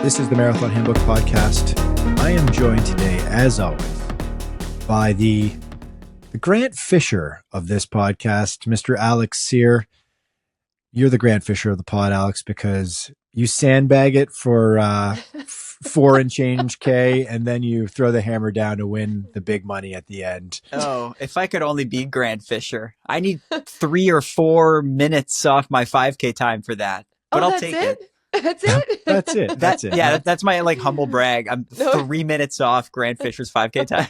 This is the Marathon Handbook Podcast. I am joined today, as always, by the Grant Fisher of this podcast, Mr. Alex Sear. You're the Grant Fisher of the pod, Alex, because you sandbag it for 4 and change K, and then you throw the hammer down to win the big money at the end. Oh, if I could only be Grant Fisher. I need 3 or 4 minutes off my 5K time for that. But I'll take it. That's it? That's it. Yeah, that's my humble brag. I'm 3 minutes off Grant Fisher's 5K time.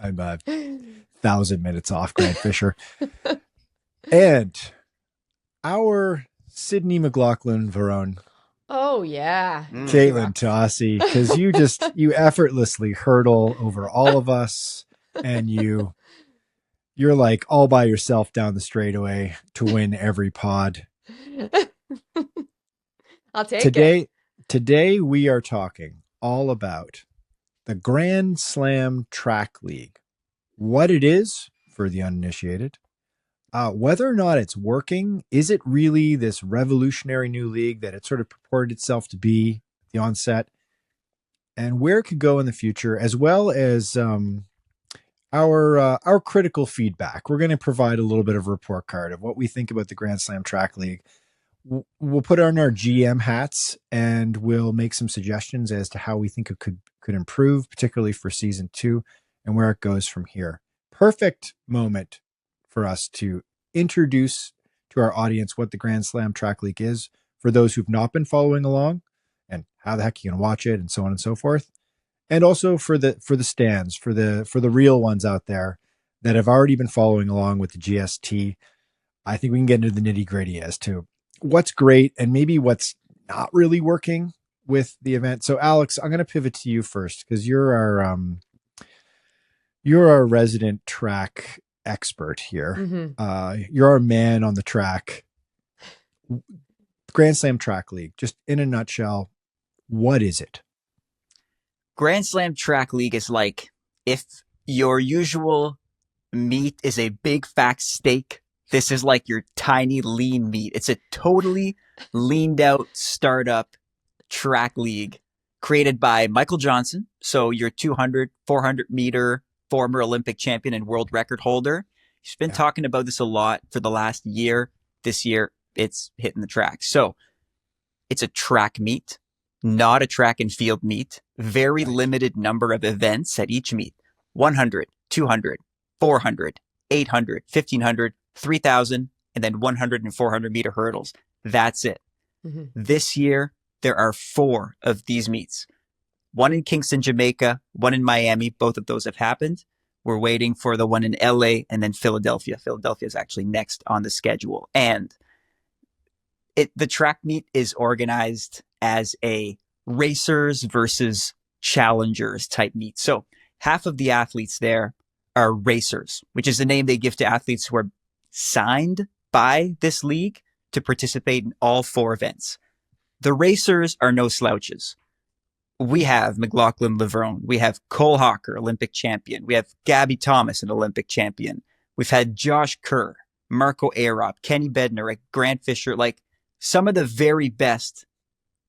I'm 1,000 minutes off Grant Fisher. And our Sydney McLaughlin Varone. Oh, yeah. Caitlin Tossi, because you effortlessly hurdle over all of us, and you're like all by yourself down the straightaway to win every pod. I'll take it. Today we are talking all about the Grand Slam Track League, what it is for the uninitiated, whether or not it's working. Is it really this revolutionary new league that it sort of purported itself to be at the onset, and where it could go in the future, as well as our critical feedback. We're going to provide a little bit of a report card of what we think about the Grand Slam Track League. We'll put on our GM hats and we'll make some suggestions as to how we think it could improve, particularly for season 2 and where it goes from here. Perfect moment for us to introduce to our audience what the Grand Slam Track League is for those who've not been following along, and how the heck you can watch it, and so on and so forth. And also for the stands, for the real ones out there that have already been following along with the GST. I think we can get into the nitty-gritty as to what's great and maybe what's not really working with the event. So Alex, I'm going to pivot to you first, because you're our resident track expert here. Mm-hmm. You're our man on the track. Grand Slam Track League, just in a nutshell, what is it? Grand Slam Track League is like if your usual meat is a big fat steak. This is like your tiny lean meat. It's a totally leaned out startup track league created by Michael Johnson. So your 200, 400 meter former Olympic champion and world record holder. He's been talking about this a lot for the last year. This year, it's hitting the track. So it's a track meet, not a track and field meet. Very limited number of events at each meet. 100, 200, 400, 800, 1500, 3,000, and then 100 and 400 meter hurdles. That's it. Mm-hmm. This year, there are 4 of these meets. One in Kingston, Jamaica, one in Miami. Both of those have happened. We're waiting for the one in LA and then Philadelphia. Philadelphia is actually next on the schedule. And the track meet is organized as a racers versus challengers type meet. So half of the athletes there are racers, which is the name they give to athletes who are signed by this league to participate in all 4 events. The racers are no slouches. We have McLaughlin Levrone. We have Cole Hawker, Olympic champion. We have Gabby Thomas, an Olympic champion. We've had Josh Kerr, Marco Arop, Kenny Bednar, like Grant Fisher, like some of the very best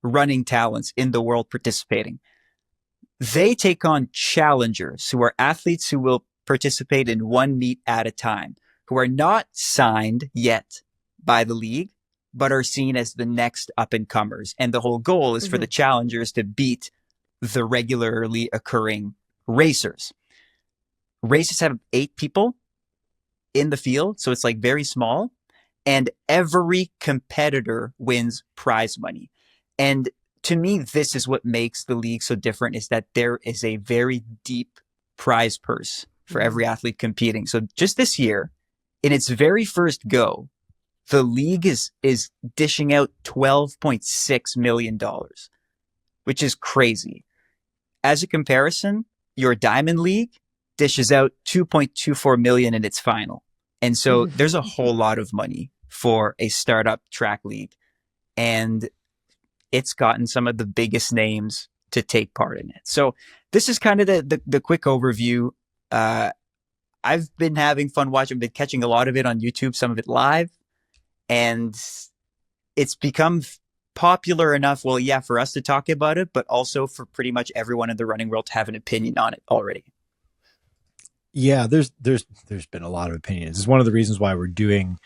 running talents in the world participating. They take on challengers, who are athletes who will participate in one meet at a time, who are not signed yet by the league, but are seen as the next up-and-comers. And the whole goal is for the challengers to beat the regularly occurring racers. Races have 8 people in the field, so it's like very small. And every competitor wins prize money. And to me, this is what makes the league so different, is that there is a very deep prize purse for every athlete competing. So just this year, in its very first go, the league is dishing out $12.6 million, which is crazy. As a comparison, your Diamond League dishes out $2.24 million in its final. And so there's a whole lot of money for a startup track league. And it's gotten some of the biggest names to take part in it. So this is kind of the quick overview. I've been having fun watching. I've been catching a lot of it on YouTube, some of it live. And it's become popular enough, well, yeah, for us to talk about it, but also for pretty much everyone in the running world to have an opinion on it already. Yeah, there's been a lot of opinions. It's one of the reasons why we're doing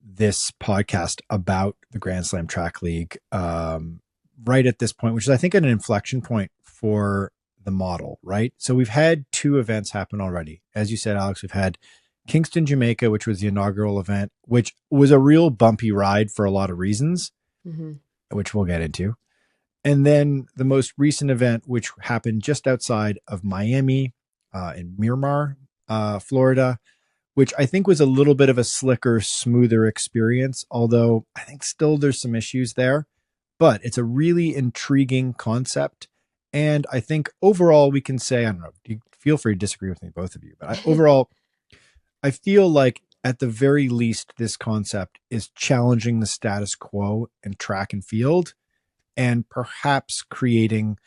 this podcast about the Grand Slam Track League right at this point, which is I think an inflection point for the model, right? So we've had 2 events happen already. As you said, Alex, we've had Kingston, Jamaica, which was the inaugural event, which was a real bumpy ride for a lot of reasons, which we'll get into. And then the most recent event, which happened just outside of Miami in Miramar, Florida, which I think was a little bit of a slicker, smoother experience, although I think still there's some issues there. But it's a really intriguing concept. And I think overall we can say, I don't know, you feel free to disagree with me, both of you, but overall, I feel like at the very least, this concept is challenging the status quo in track and field and perhaps creating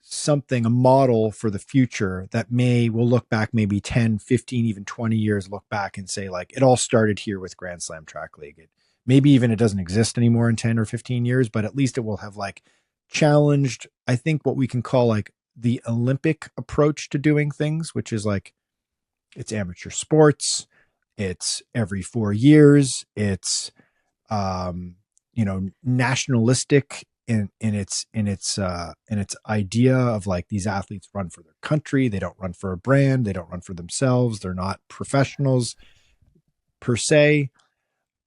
something, a model for the future that we'll look back maybe 10, 15, even 20 years, look back and say like, it all started here with Grand Slam Track League. Maybe even it doesn't exist anymore in 10 or 15 years, but at least it will have like challenged, I think, what we can call like the Olympic approach to doing things, which is like, it's amateur sports. It's every 4 years. It's, nationalistic in its idea of like these athletes run for their country. They don't run for a brand. They don't run for themselves. They're not professionals per se.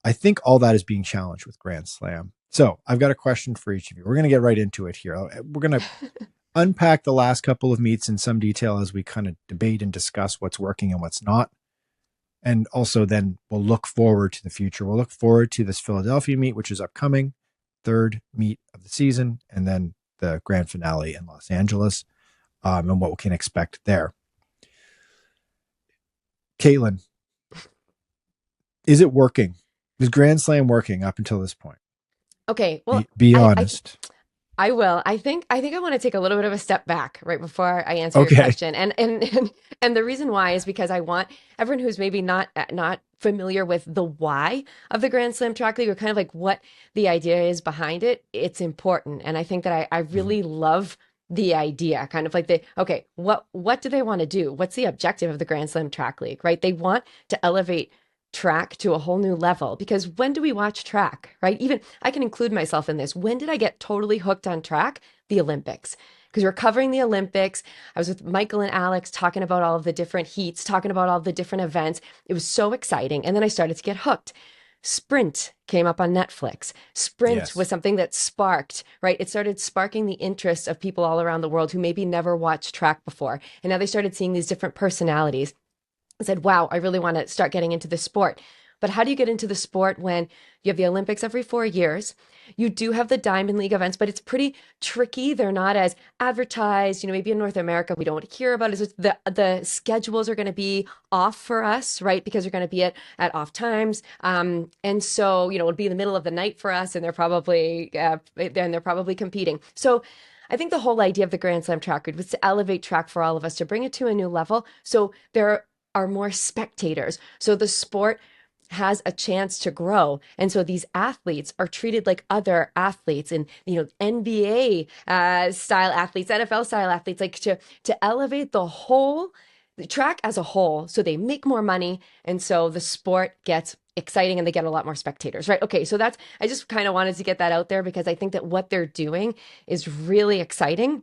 I think all that is being challenged with Grand Slam. So I've got a question for each of you. We're going to get right into it here. We're going to unpack the last couple of meets in some detail as we kind of debate and discuss what's working and what's not. And also then we'll look forward to the future. We'll look forward to this Philadelphia meet, which is upcoming, 3rd meet of the season, and then the grand finale in Los Angeles, and what we can expect there. Caitlin, is it working? Is Grand Slam working up until this point? Okay, well, be honest. I will. I think I want to take a little bit of a step back right before I answer your question. And the reason why is because I want everyone who's maybe not familiar with the why of the Grand Slam Track League, or kind of like what the idea is behind it. It's important. And I think that I really love the idea, kind of like what do they want to do? What's the objective of the Grand Slam Track League, right? They want to elevate track to a whole new level, because when do we watch track, right? Even I can include myself in this. When did I get totally hooked on track? The Olympics. Because we're covering the Olympics. I was with Michael and Alex talking about all of the different heats, talking about all the different events. It was so exciting. And then I started to get hooked. Sprint came up on Netflix. Sprint was something that sparked, right? It started sparking the interest of people all around the world who maybe never watched track before. And now they started seeing these different personalities. I said, wow, I really want to start getting into the sport. But how do you get into the sport when you have the Olympics every 4 years? You do have the Diamond League events, but it's pretty tricky. They're not as advertised. Maybe in North America, we don't hear about it. The schedules are going to be off for us, right? Because they're going to be at off times. And so, it'll be in the middle of the night for us, and they're probably competing. So I think the whole idea of the Grand Slam Track League was to elevate track for all of us, to bring it to a new level. So there are more spectators. So the sport has a chance to grow. And so these athletes are treated like other athletes, and, NBA style athletes, NFL style athletes, like to elevate the track as a whole, so they make more money. And so the sport gets exciting and they get a lot more spectators, right? Okay. So I just kind of wanted to get that out there, because I think that what they're doing is really exciting.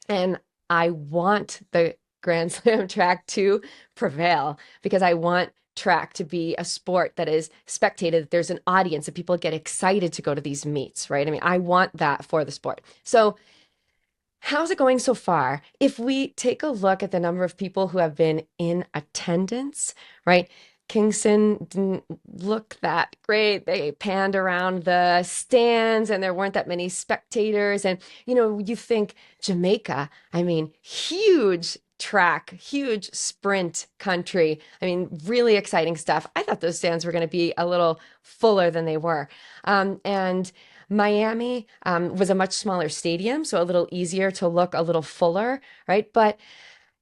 And I want the Grand Slam track to prevail, because I want track to be a sport that is spectated, that there's an audience, that people get excited to go to these meets, right? I mean, I want that for the sport. So how's it going so far? If we take a look at the number of people who have been in attendance, right? Kingston didn't look that great. They panned around the stands and there weren't that many spectators. And, you think Jamaica, I mean, huge track, huge sprint country. I mean, really exciting stuff. I thought those stands were going to be a little fuller than they were. And Miami was a much smaller stadium, so a little easier to look a little fuller, right? But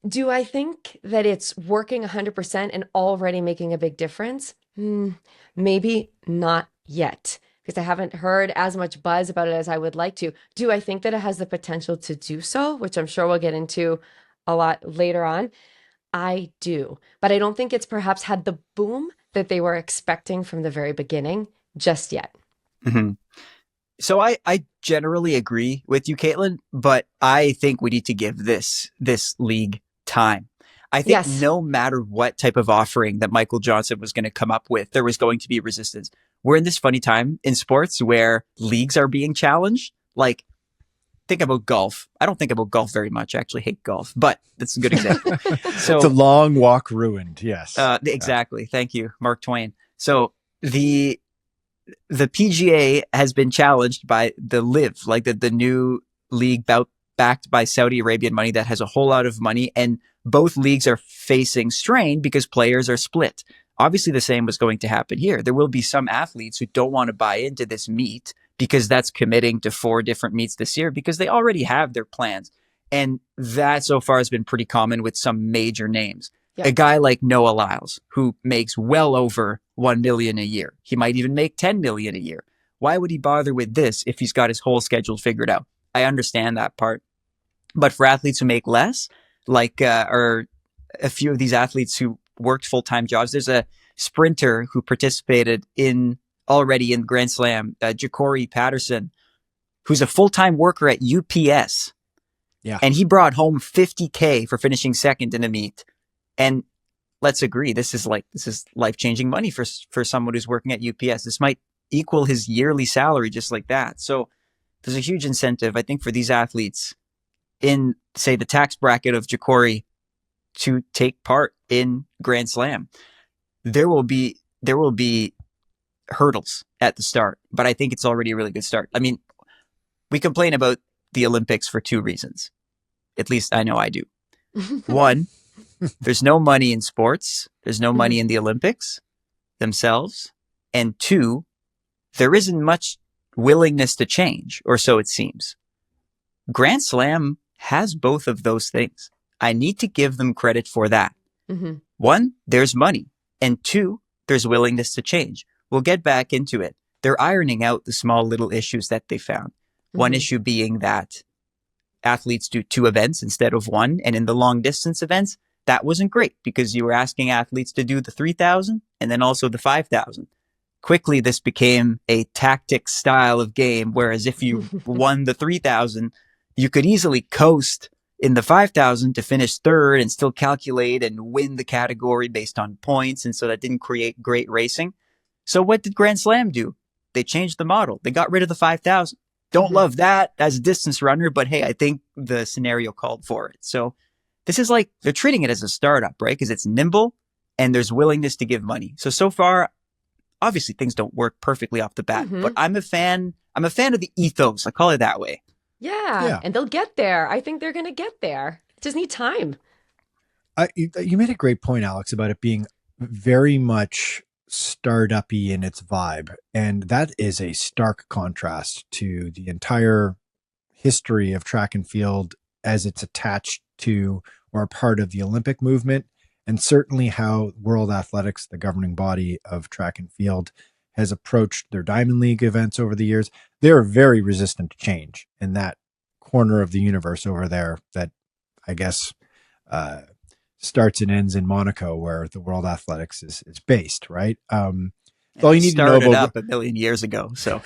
do I think that it's working 100% and already making a big difference? Maybe not yet. because I haven't heard as much buzz about it as I would like to. Do I think that it has the potential to do so, which I'm sure we'll get into a lot later on? I do, but I don't think it's perhaps had the boom that they were expecting from the very beginning just yet. Mm-hmm. So I generally agree with you, Caitlin, but I think we need to give this league time. I think Yes. no matter what type of offering that Michael Johnson was going to come up with, there was going to be resistance. We're in this funny time in sports where leagues are being challenged. Like, think about golf. I don't think about golf very much. I actually hate golf, but that's a good example. So it's a long walk ruined. Yes. Exactly. Thank you, Mark Twain. So the PGA has been challenged by the LIV, like the new league backed by Saudi Arabian money that has a whole lot of money. And both leagues are facing strain because players are split. Obviously, the same was going to happen here. There will be some athletes who don't want to buy into this meet because that's committing to 4 different meets this year because they already have their plans. And that so far has been pretty common with some major names. Yep. A guy like Noah Lyles, who makes well over 1 million a year. He might even make 10 million a year. Why would he bother with this if he's got his whole schedule figured out? I understand that part. But for athletes who make less, like, or a few of these athletes who worked full-time jobs, there's a sprinter who participated already in Grand Slam, Ja'Cory Patterson, who's a full-time worker at UPS. Yeah. And he brought home $50K for finishing second in a meet. And let's agree, this is life-changing money for someone who's working at UPS. This might equal his yearly salary just like that. So there's a huge incentive, I think, for these athletes in, say, the tax bracket of Ja'Cory to take part in Grand Slam. There will be hurdles at the start, but I think it's already a really good start. I mean, we complain about the Olympics for 2 reasons. At least I know I do. One, there's no money in sports. There's no money in the Olympics themselves. And 2, there isn't much willingness to change, or so it seems. Grand Slam has both of those things. I need to give them credit for that. Mm-hmm. 1, there's money. And 2, there's willingness to change. We'll get back into it. They're ironing out the small little issues that they found. Mm-hmm. One issue being that athletes do 2 events instead of 1. And in the long distance events, that wasn't great because you were asking athletes to do the 3,000 and then also the 5,000. Quickly, this became a tactic style of game, whereas if you won the 3,000, you could easily coast in the 5,000 to finish third and still calculate and win the category based on points. And so that didn't create great racing. So what did Grand Slam do? They changed the model. They got rid of the 5,000. Don't love that as a distance runner, but hey, I think the scenario called for it. So this is like, they're treating it as a startup, right? Because it's nimble and there's willingness to give money. So far, obviously things don't work perfectly off the bat, but I'm a fan of the ethos. I call it that way. Yeah. And they'll get there. I think they're going to get there. Just need time. You made a great point, Alex, about it being very much startup-y in its vibe. And that is a stark contrast to the entire history of track and field as it's attached to or a part of the Olympic movement, and certainly how World Athletics, the governing body of track and field, has approached their Diamond League events over the years. They're very resistant to change in that corner of the universe over there that I guess starts and ends in Monaco, where the World Athletics is based, right? All you need to know about a million years ago. So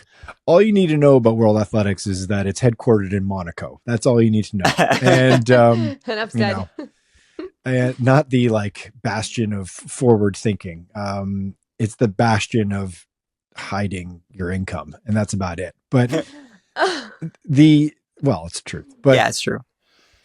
all you need to know about World Athletics is that it's headquartered in Monaco. That's all you need to know. And enough said. And not the bastion of forward thinking. It's the bastion of hiding your income, and that's about it. But it's true. But yeah, it's true.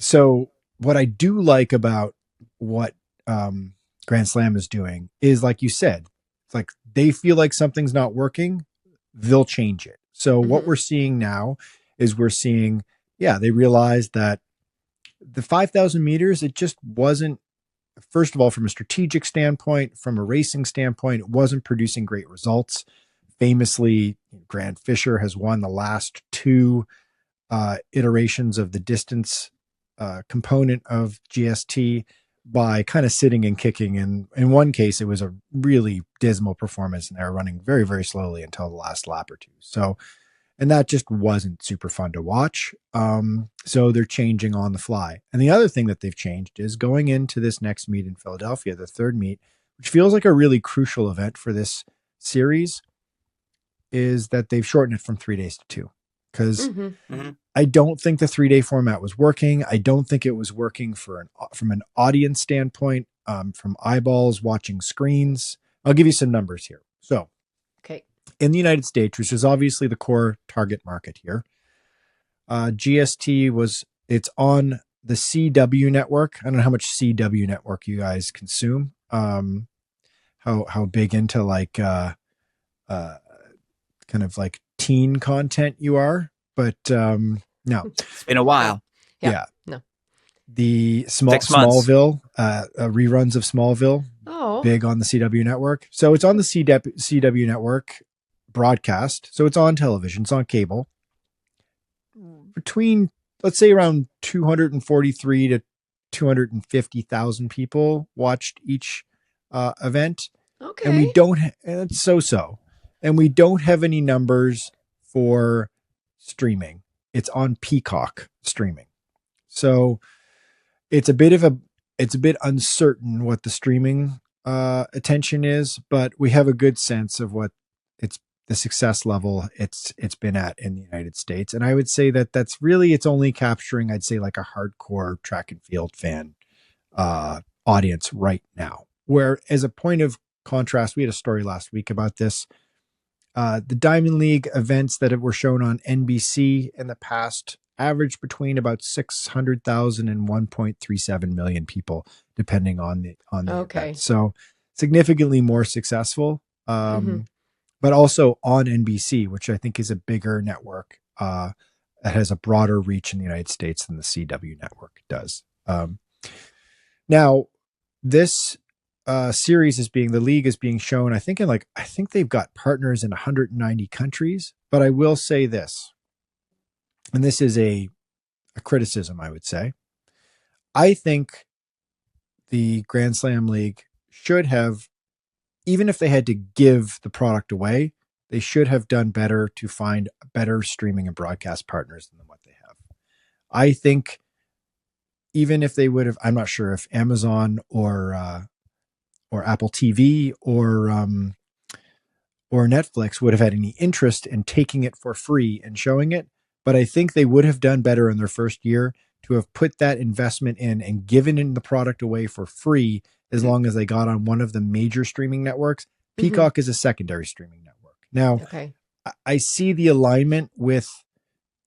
So what I do like about what Grand Slam is doing is, like you said, it's like they feel like something's not working, they'll change it. So what we're seeing now is they realized that the 5,000 meters, it just wasn't, first of all, from a strategic standpoint, from a racing standpoint, it wasn't producing great results. Famously, Grant Fisher has won the last 2 iterations of the distance component of GST, by kind of sitting and kicking. And in one case, it was a really dismal performance, and they were running very, very slowly until the last lap or two. So, and that just wasn't super fun to watch. So they're changing on the fly. And the other thing that they've changed is going into this next meet in Philadelphia, the third meet, which feels like a really crucial event for this series, is that they've shortened it from 3 days to 2. Because I don't think the 3-day format was working. I don't think it was working from an audience standpoint, from eyeballs watching screens. I'll give you some numbers here. So, okay, in the United States, which is obviously the core target market here, GST it's on the CW network. I don't know how much CW network you guys consume. How big into like kind of like teen content you are, but no. It's been a while. Yeah. No. The Smallville, reruns of Smallville, big on the CW network. So it's on the CW network broadcast. So it's on television, it's on cable. Between, let's say, around 243 to 250,000 people watched each event. Okay. And we don't, it's so. And we don't have any numbers for streaming. It's on Peacock streaming. So it's a bit uncertain what the streaming attention is, but we have a good sense of what the success level it's been at in the United States. And I would say that that's really, it's only capturing, I'd say, like a hardcore track and field fan audience right now. Where, as a point of contrast, we had a story last week about this. The Diamond League events that were shown on NBC in the past averaged between about 600,000 and 1.37 million people, depending on the event. So significantly more successful, but also on NBC, which I think is a bigger network that has a broader reach in the United States than the CW network does. Now, this series the league is being shown, I think they've got partners in 190 countries, but I will say this, and this is a criticism, I would say. I think the Grand Slam League should have, even if they had to give the product away, they should have done better to find better streaming and broadcast partners than what they have. I think even if they would have, I'm not sure if Amazon or Apple TV or Netflix would have had any interest in taking it for free and showing it. But I think they would have done better in their first year to have put that investment in and given in the product away for free, as long as they got on one of the major streaming networks. Peacock is a secondary streaming network. Now, I see the alignment with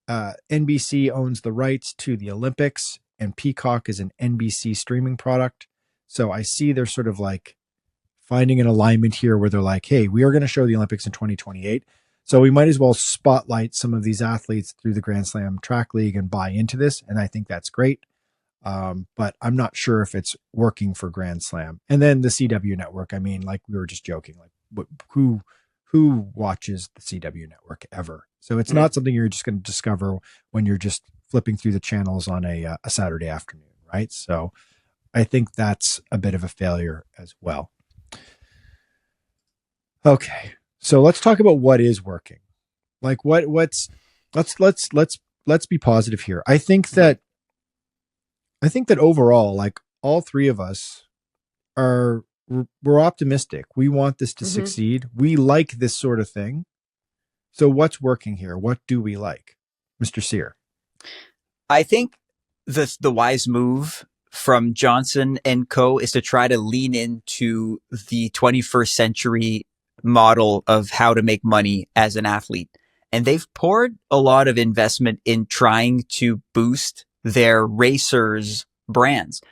NBC owns the rights to the Olympics, and Peacock is an NBC streaming product. So I see they're sort of like finding an alignment here where they're like, hey, we are going to show the Olympics in 2028. So we might as well spotlight some of these athletes through the Grand Slam Track League and buy into this. And I think that's great. But I'm not sure if it's working for Grand Slam. And then the CW network, I mean, like we were just joking, like who watches the CW network ever? So it's not something you're just going to discover when you're just flipping through the channels on a Saturday afternoon, right? So I think that's a bit of a failure as well. Okay. So let's talk about what is working. Like let's be positive here. I think that overall, like all three of us we're optimistic. We want this to succeed. We like this sort of thing. So what's working here? What do we like? Mr. Sear. I think the wise move from Johnson and Co. is to try to lean into the 21st century model of how to make money as an athlete. And they've poured a lot of investment in trying to boost their racers' brands.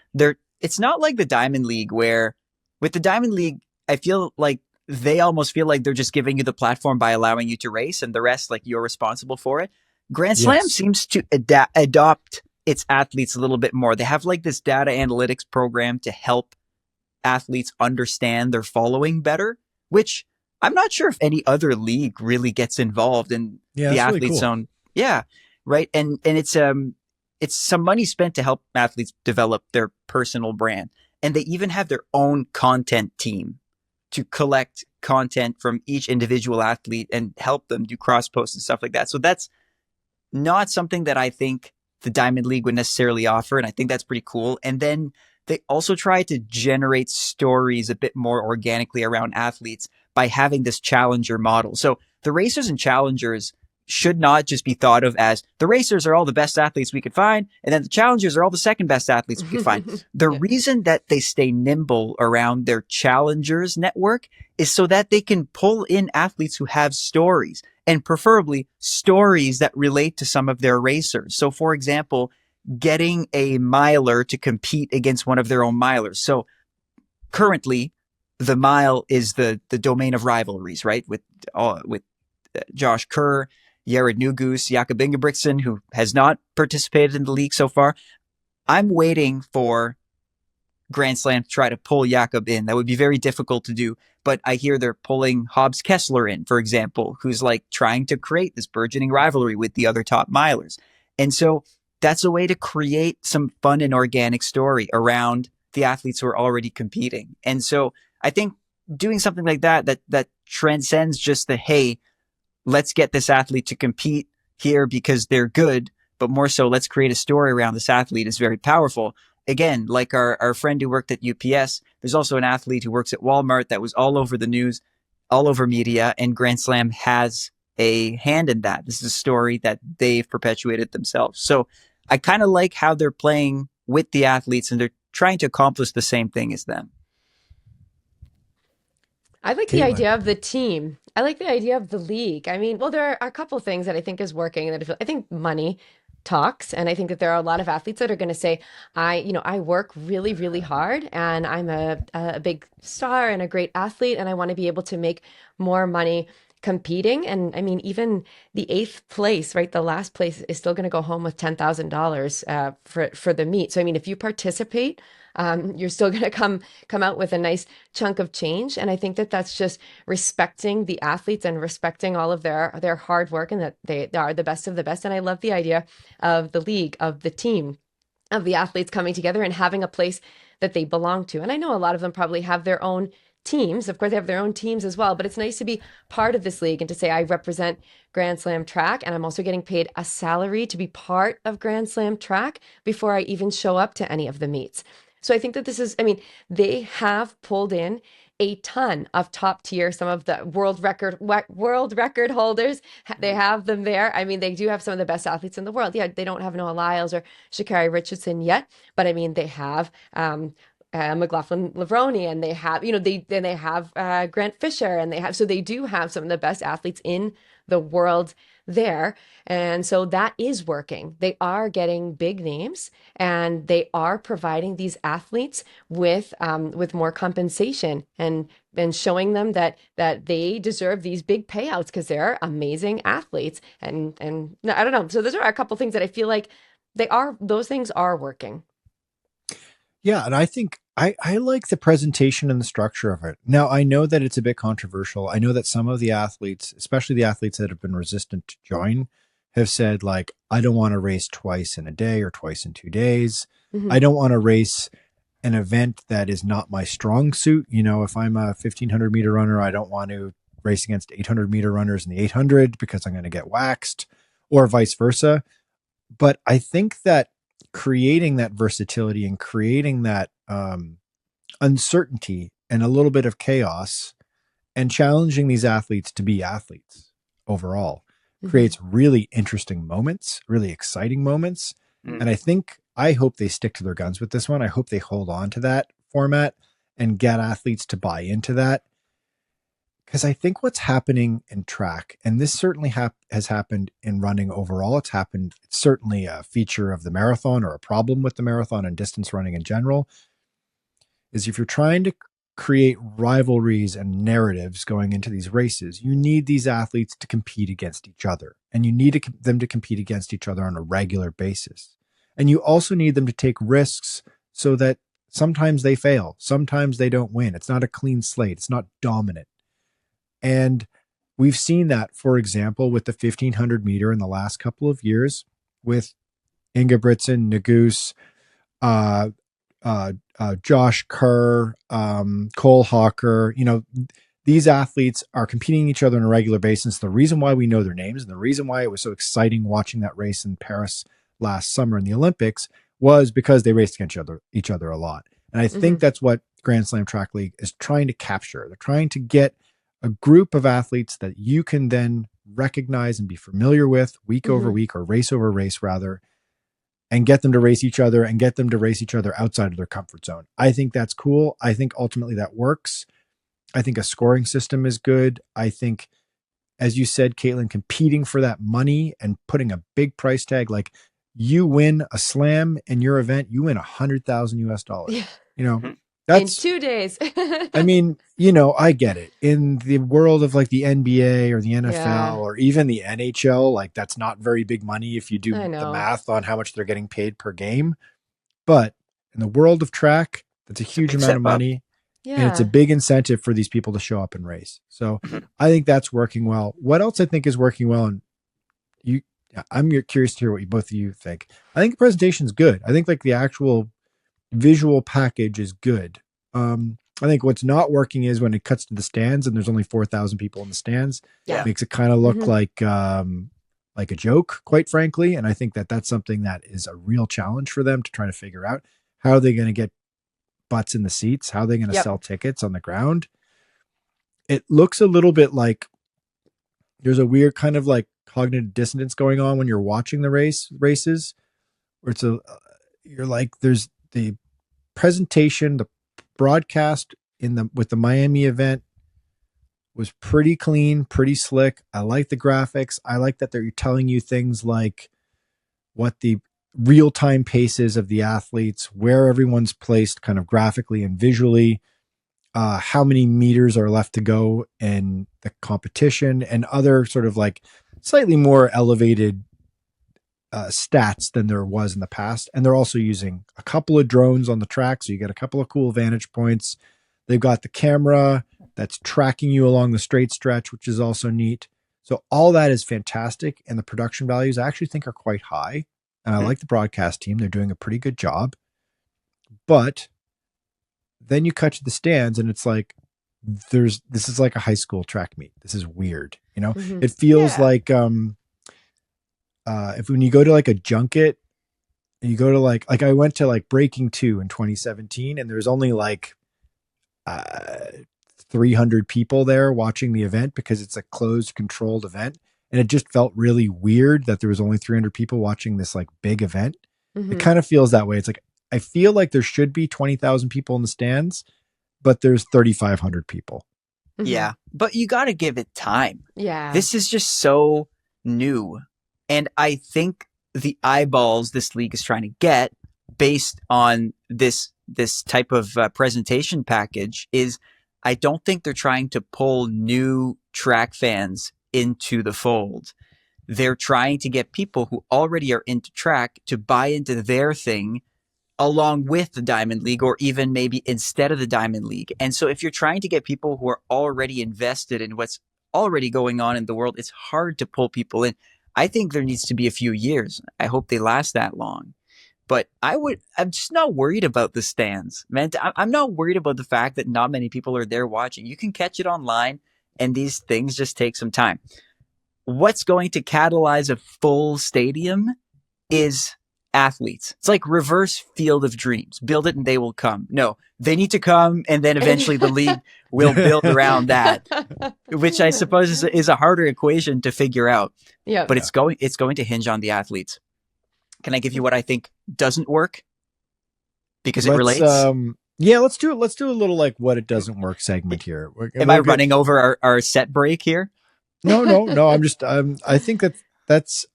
It's not like the Diamond League, where with the Diamond League, I feel like they almost feel like they're just giving you the platform by allowing you to race, and the rest, like, you're responsible for it. Grand Slam seems to adopt its athletes a little bit more. They have like this data analytics program to help athletes understand their following better, which I'm not sure if any other league really gets involved in the athlete's own. Yeah. Right. And it's some money spent to help athletes develop their personal brand. And they even have their own content team to collect content from each individual athlete and help them do cross posts and stuff like that. So that's not something that I think the Diamond League would necessarily offer. And I think that's pretty cool. And then they also try to generate stories a bit more organically around athletes by having this challenger model. So the racers and challengers should not just be thought of as the racers are all the best athletes we could find, and then the challengers are all the second best athletes we could find. The reason that they stay nimble around their challengers network is so that they can pull in athletes who have stories, and preferably stories that relate to some of their racers. So for example, getting a miler to compete against one of their own milers. So currently the mile is the domain of rivalries, right? With Josh Kerr, Jared Newgoose, Jakob Ingebrigtsen, who has not participated in the league so far. I'm waiting for Grand Slam to try to pull Jakob in. That would be very difficult to do, but I hear they're pulling Hobbs Kessler in, for example, who's like trying to create this burgeoning rivalry with the other top milers. And so that's a way to create some fun and organic story around the athletes who are already competing. And so I think doing something like that transcends just the, hey, let's get this athlete to compete here because they're good, but more so, let's create a story around this athlete is very powerful. Again, like our friend who worked at UPS, there's also an athlete who works at Walmart that was all over the news, all over media, and Grand Slam has a hand in that. This is a story that they've perpetuated themselves. So I kind of like how they're playing with the athletes and they're trying to accomplish the same thing as them. I like the idea of the team. I like the idea of the league. I mean, well, there are a couple of things that I think is working. That I think money talks, and I think that there are a lot of athletes that are going to say, I work really, really hard, and I'm a big star and a great athlete, and I want to be able to make more money competing. And I mean, even the eighth place, right? The last place is still going to go home with $10,000 for the meet. So I mean, if you participate, you're still going to come out with a nice chunk of change. And I think that that's just respecting the athletes and respecting all of their hard work, and that they are the best of the best. And I love the idea of the league, of the team, of the athletes coming together and having a place that they belong to. And I know a lot of them probably have their own teams. Of course, they have their own teams as well, but it's nice to be part of this league and to say, I represent Grand Slam track, and I'm also getting paid a salary to be part of Grand Slam track before I even show up to any of the meets. So I think that this is, I mean, they have pulled in a ton of top tier, some of the world record holders. They have them there. I mean, they do have some of the best athletes in the world. Yeah, they don't have Noah Lyles or Sha'Carri Richardson yet, but I mean, they have McLaughlin Levrone, and they have, they have Grant Fisher, and they do have some of the best athletes in the world there. And so that is working. They are getting big names, and they are providing these athletes with more compensation and showing them that they deserve these big payouts because they're amazing athletes. And I don't know. So those are a couple things that I feel like those things are working. Yeah, and I think I like the presentation and the structure of it. Now, I know that it's a bit controversial. I know that some of the athletes, especially the athletes that have been resistant to join, have said, like, I don't want to race twice in a day or twice in 2 days. Mm-hmm. I don't want to race an event that is not my strong suit. If I'm a 1,500 meter runner, I don't want to race against 800 meter runners in the 800 because I'm going to get waxed, or vice versa. But I think that creating that versatility and creating that uncertainty and a little bit of chaos and challenging these athletes to be athletes overall creates really interesting moments, really exciting moments. And I hope they stick to their guns with this one. I hope they hold on to that format and get athletes to buy into that. Because I think what's happening in track, and this certainly has happened in running overall, it's certainly a feature of the marathon, or a problem with the marathon and distance running in general, is if you're trying to create rivalries and narratives going into these races, you need these athletes to compete against each other, and you need them to compete against each other on a regular basis. And you also need them to take risks so that sometimes they fail, sometimes they don't win. It's not a clean slate. It's not dominant. And we've seen that, for example, with the 1,500 meter in the last couple of years with Ingebrigtsen, Nuguse, Josh Kerr, Cole Hawker, these athletes are competing each other on a regular basis. The reason why we know their names and the reason why it was so exciting watching that race in Paris last summer in the Olympics was because they raced against each other a lot. And I think that's what Grand Slam Track League is trying to capture. They're trying to get a group of athletes that you can then recognize and be familiar with week over week, or race over race rather, and get them to race each other and get them to race each other outside of their comfort zone. I think that's cool. I think ultimately that works. I think a scoring system is good. I think, as you said, Caitlin, competing for that money and putting a big price tag, like you win a slam in your event, you win $100,000 US. That's in 2 days. I mean, I get it. In the world of like the NBA or the NFL or even the NHL, like that's not very big money if you do the math on how much they're getting paid per game. But in the world of track, that's a huge amount of money. Yeah. And it's a big incentive for these people to show up and race. So I think that's working well. What else I think is working well, and I'm curious to hear what both of you think. I think the presentation is good. I think like the actual visual package is good. I think what's not working is when it cuts to the stands and there's only 4,000 people in the stands. Yeah. It makes it kind of look like a joke, quite frankly. And I think that that's something that is a real challenge for them to try to figure out. How are they going to get butts in the seats? How are they going to sell tickets on the ground? It looks a little bit like there's a weird kind of like cognitive dissonance going on when you're watching the races, where you're like, there's the presentation, the broadcast with the Miami event was pretty clean, pretty slick. I like the graphics. I like that they're telling you things like what the real-time paces of the athletes, where everyone's placed kind of graphically and visually, how many meters are left to go in the competition, and other sort of like slightly more elevated stats than there was in the past. And they're also using a couple of drones on the track, so you get a couple of cool vantage points. They've got the camera that's tracking you along the straight stretch, which is also neat. So all that is fantastic, and the production values I actually think are quite high. And I like the broadcast team. They're doing a pretty good job. But then you cut to the stands and it's like, this is like a high school track meet. This is weird. It feels like, if when you go to like a junket and you go to like I went to like Breaking 2 in 2017 and there's only like 300 people there watching the event because it's a closed controlled event. And it just felt really weird that there was only 300 people watching this like big event. It kind of feels that way. It's like, I feel like there should be 20,000 people in the stands, but there's 3,500 people. Yeah. But you got to give it time. Yeah. This is just so new. And I think the eyeballs this league is trying to get based on this type of presentation package is, I don't think they're trying to pull new track fans into the fold. They're trying to get people who already are into track to buy into their thing along with the Diamond League, or even maybe instead of the Diamond League. And so if you're trying to get people who are already invested in what's already going on in the world, it's hard to pull people in. I think there needs to be a few years. I hope they last that long. But I'm just not worried about the stands, man. I'm not worried about the fact that not many people are there watching. You can catch it online, and these things just take some time. What's going to catalyze a full stadium is athletes. It's like reverse Field of Dreams. Build it and they will come. No, they need to come, and then eventually the league will build around that, which I suppose is a harder equation to figure out. Yeah, but it's going to hinge on the athletes. Can I give you what I think doesn't work? Because it relates. Yeah, let's do it. Let's do a little like what it doesn't work segment here. Am I running over our set break here? No. I'm just. I think that's.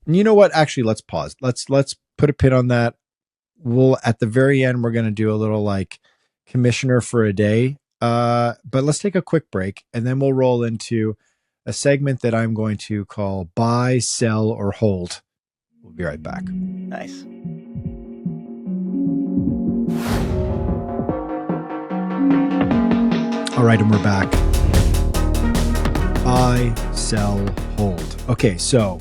You know what? Actually, let's pause. Let's put a pin on that. We'll at the very end. We're gonna do a little like commissioner for a day. But let's take a quick break, and then we'll roll into a segment that I'm going to call buy, sell, or hold. We'll be right back. Nice. All right, and we're back. Buy, sell, hold. Okay, so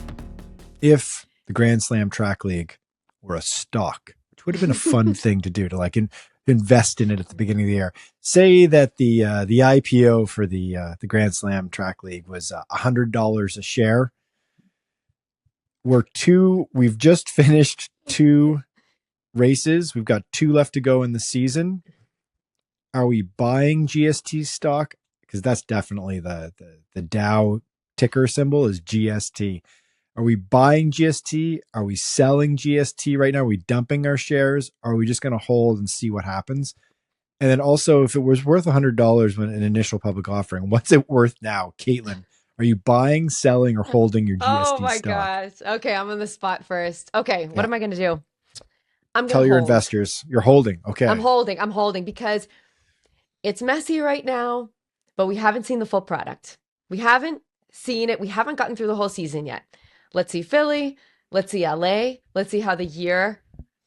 if the Grand Slam Track League were a stock, which would have been a fun thing to do, to like invest in it at the beginning of the year. Say that the IPO for the Grand Slam Track League was $100 a share. We've just finished 2 races. We've got 2 left to go in the season. Are we buying GST stock? Because that's definitely the Dow ticker symbol is GST. Are we buying GST? Are we selling GST right now? Are we dumping our shares? Or are we just going to hold and see what happens? And then also, if it was worth $100 when an initial public offering, what's it worth now? Caitlin, are you buying, selling, or holding your GST stock? Oh my gosh. Okay, I'm on the spot first. Okay, what am I going to do? I'm going to tell your investors you're holding. Okay. I'm holding because it's messy right now, but we haven't seen the full product. We haven't seen it. We haven't gotten through the whole season yet. Let's see Philly. Let's see LA. Let's see how the year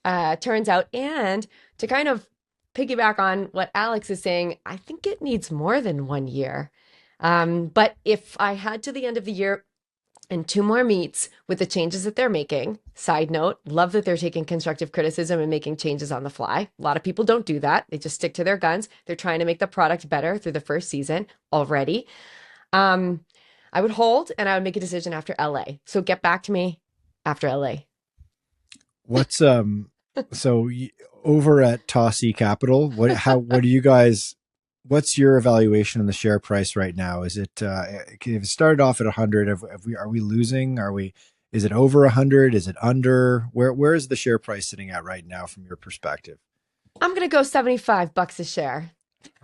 turns out. And to kind of piggyback on what Alex is saying, I think it needs more than 1 year. But if I had to the end of the year and 2 more meets with the changes that they're making, side note, love that they're taking constructive criticism and making changes on the fly. A lot of people don't do that. They just stick to their guns. They're trying to make the product better through the first season already. I would hold and I would make a decision after LA. So get back to me after LA. What's so over at Tossie Capital, what do you guys, what's your evaluation on the share price right now? Is it if it started off at 100, are we losing? Is it over 100? Is it under? Where is the share price sitting at right now from your perspective? I'm going to go $75 a share.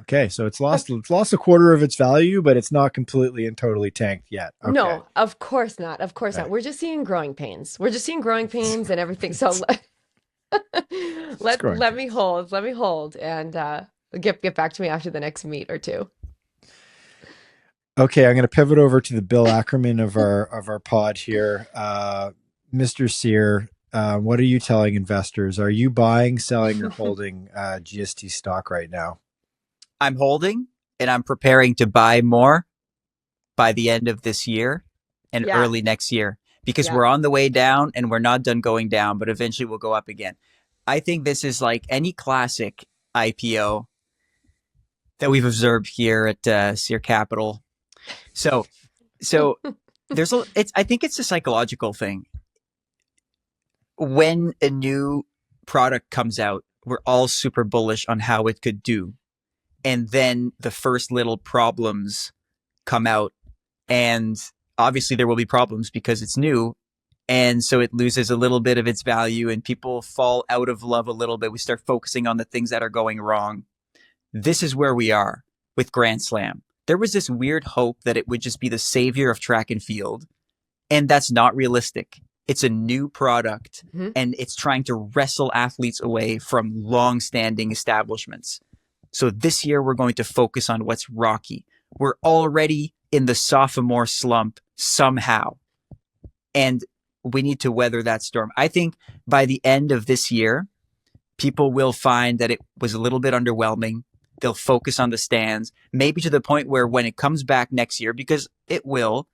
Okay, so it's lost a quarter of its value, but it's not completely and totally tanked yet. Okay. No, of course not. Of course not. We're just seeing growing pains. And everything. So let me hold and get back to me after the next meet or 2. Okay, I'm going to pivot over to the Bill Ackerman of our pod here. Mr. Sear, what are you telling investors? Are you buying, selling, or holding GST stock right now? I'm holding, and I'm preparing to buy more by the end of this year and early next year, because we're on the way down and we're not done going down, but eventually we'll go up again. I think this is like any classic IPO that we've observed here at Sear Capital. So I think it's a psychological thing. When a new product comes out, we're all super bullish on how it could do. And then the first little problems come out, and obviously there will be problems because it's new. And so it loses a little bit of its value and people fall out of love a little bit. We start focusing on the things that are going wrong. This is where we are with Grand Slam. There was this weird hope that it would just be the savior of track and field. And that's not realistic. It's a new product, and it's trying to wrestle athletes away from long-standing establishments. So this year, we're going to focus on what's rocky. We're already in the sophomore slump somehow, and we need to weather that storm. I think by the end of this year, people will find that it was a little bit underwhelming. They'll focus on the stands, maybe to the point where when it comes back next year, because it will,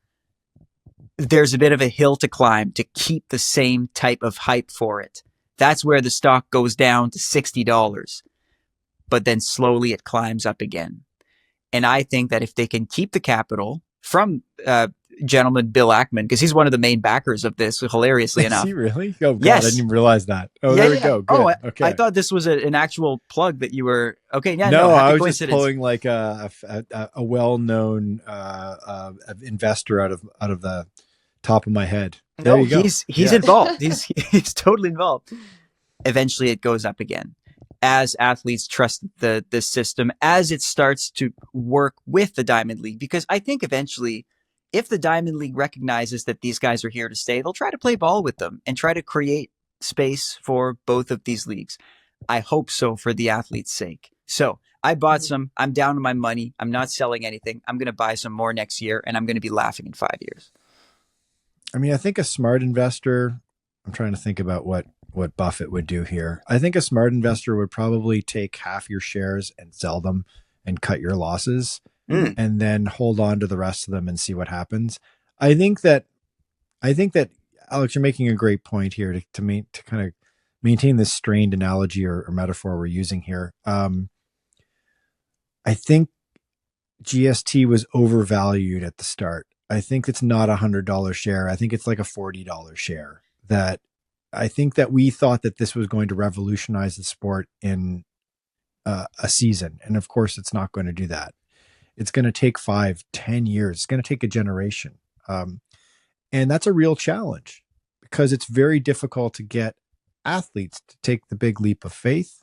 there's a bit of a hill to climb to keep the same type of hype for it. That's where the stock goes down to $60. But then slowly it climbs up again. And I think that if they can keep the capital from gentleman Bill Ackman, because he's one of the main backers of this, hilariously enough. Is he really? Oh, God, yes. I didn't even realize that. Oh, there we go. Good. Okay. I thought this was an actual plug that you were... Okay, yeah, no, I was just pulling like a well-known investor out of the top of my head. There you go. He's involved. He's totally involved. Eventually it goes up again. As athletes trust the system, as it starts to work with the Diamond League. Because I think eventually, if the Diamond League recognizes that these guys are here to stay, they'll try to play ball with them and try to create space for both of these leagues. I hope so, for the athletes' sake. So I bought some. I'm down to my money. I'm not selling anything. I'm going to buy some more next year, and I'm going to be laughing in 5 years. I mean, I think a smart investor, I'm trying to think about what Buffett would do here. I think a smart investor would probably take half your shares and sell them and cut your losses and then hold on to the rest of them and see what happens. I think that Alex, you're making a great point here to kind of maintain this strained analogy or metaphor we're using here, I think GST was overvalued at the start. I think it's not $100 share. I think it's like a $40 share. That I think that we thought that this was going to revolutionize the sport in a season. And of course, it's not going to do that. It's going to take 5-10 years. It's going to take a generation. And that's a real challenge because it's very difficult to get athletes to take the big leap of faith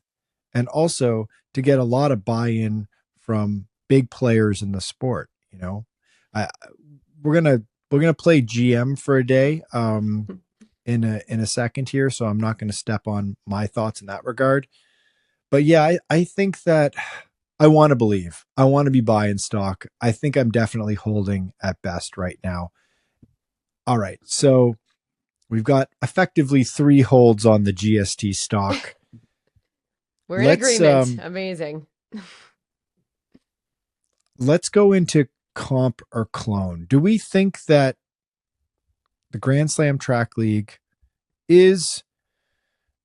and also to get a lot of buy-in from big players in the sport. You know, we're gonna play GM for a day in a second here, so I'm not going to step on my thoughts in that regard. But yeah, I think that I want to believe. I want to be buying stock. I think I'm definitely holding at best right now. All right, so we've got effectively 3 holds on the GST stock. We're in agreement. Amazing. Let's go into comp or clone. Do we think that the Grand Slam Track League is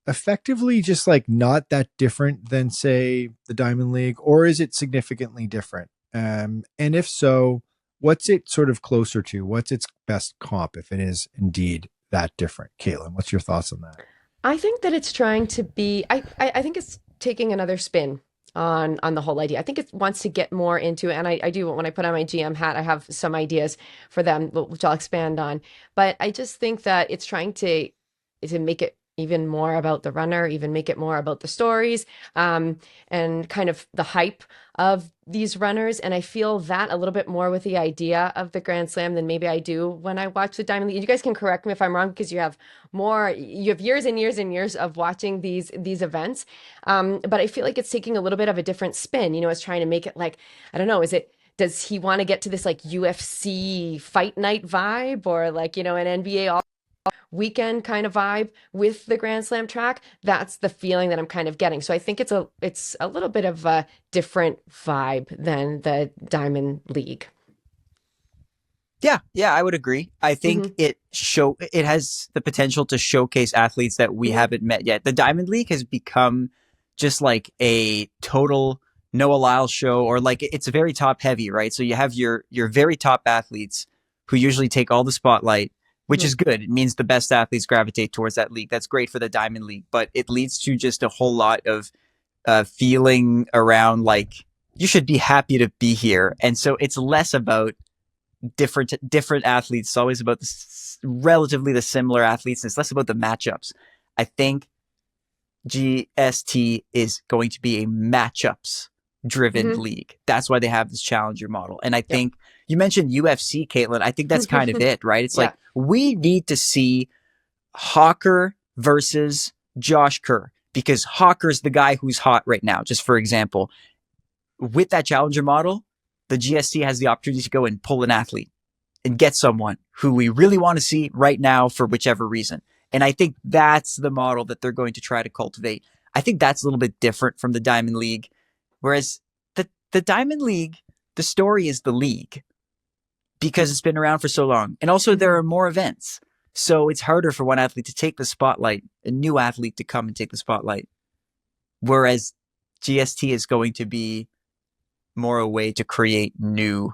effectively just like not that different than, say, the Diamond League, or is it significantly different? And if so, what's it sort of closer to? What's its best comp if it is indeed that different? Caitlin, what's your thoughts on that? I think that it's trying to be, I think it's taking another spin on the whole idea. I think it wants to get more into, and I do, when I put on my GM hat, I have some ideas for them, which I'll expand on. But I just think that it's trying to make it even more about the runner, even make it more about the stories, and kind of the hype of these runners. And I feel that a little bit more with the idea of the Grand Slam than maybe I do when I watch the Diamond League. You guys can correct me if I'm wrong, because you have years and years and years of watching these events. But I feel like it's taking a little bit of a different spin. You know, it's trying to make it like, I don't know, does he want to get to this like UFC fight night vibe, or like, you know, an NBA all weekend kind of vibe with the Grand Slam track? That's the feeling that I'm kind of getting. So I think it's a little bit of a different vibe than the Diamond League. Yeah, I would agree. I think it has the potential to showcase athletes that we haven't met yet. The Diamond League has become just like a total Noah Lyles show, or like it's very top heavy, right? So you have your very top athletes who usually take all the spotlight, which is good. It means the best athletes gravitate towards that league. That's great for the Diamond League, but it leads to just a whole lot of feeling around like you should be happy to be here. And so it's less about different athletes. It's always about relatively the similar athletes, and it's less about the matchups. I think GST is going to be a matchups driven league. That's why they have this challenger model. And I think you mentioned UFC, Caitlin. I think that's kind of it, right? It's like we need to see Hawker versus Josh Kerr, because Hawker's the guy who's hot right now, just for example. With that challenger model, the GST has the opportunity to go and pull an athlete and get someone who we really want to see right now for whichever reason. And I think that's the model that they're going to try to cultivate. I think that's a little bit different from the Diamond League. Whereas the Diamond League, the story is the league because it's been around for so long. And also there are more events. So it's harder for one athlete to take the spotlight, a new athlete to come and take the spotlight. Whereas GST is going to be more a way to create new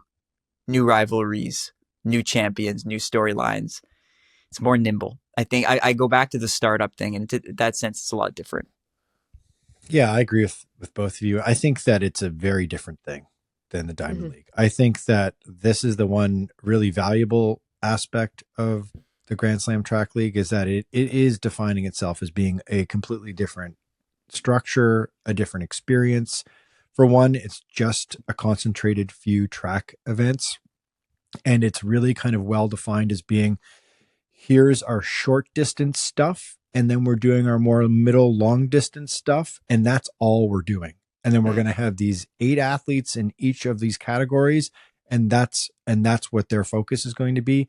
rivalries, new champions, new storylines. It's more nimble. I think I go back to the startup thing, and in that sense, it's a lot different. Yeah, I agree with both of you. I think that it's a very different thing than the Diamond League. I think that this is the one really valuable aspect of the Grand Slam Track League, is that it is defining itself as being a completely different structure, a different experience. For one, it's just a concentrated few track events, and it's really kind of well defined as being, here's our short distance stuff, and then we're doing our more middle long distance stuff, and that's all we're doing. And then we're going to have these 8 athletes in each of these categories, and that's what their focus is going to be.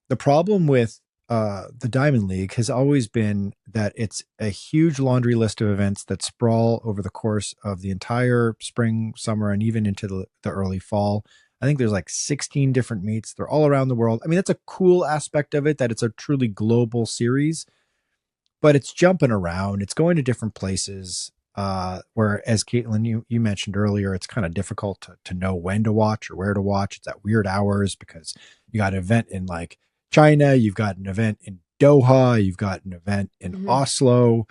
The problem with the Diamond League has always been that it's a huge laundry list of events that sprawl over the course of the entire spring, summer, and even into the early fall. I think there's like 16 different meets. They're all around the world. I mean, that's a cool aspect of it, that it's a truly global series. but it's jumping around. It's going to different places. Where, as Caitlin, you mentioned earlier, it's kind of difficult to know when to watch or where to watch. It's at weird hours because you got an event in like China, you've got an event in Doha, you've got an event in Oslo.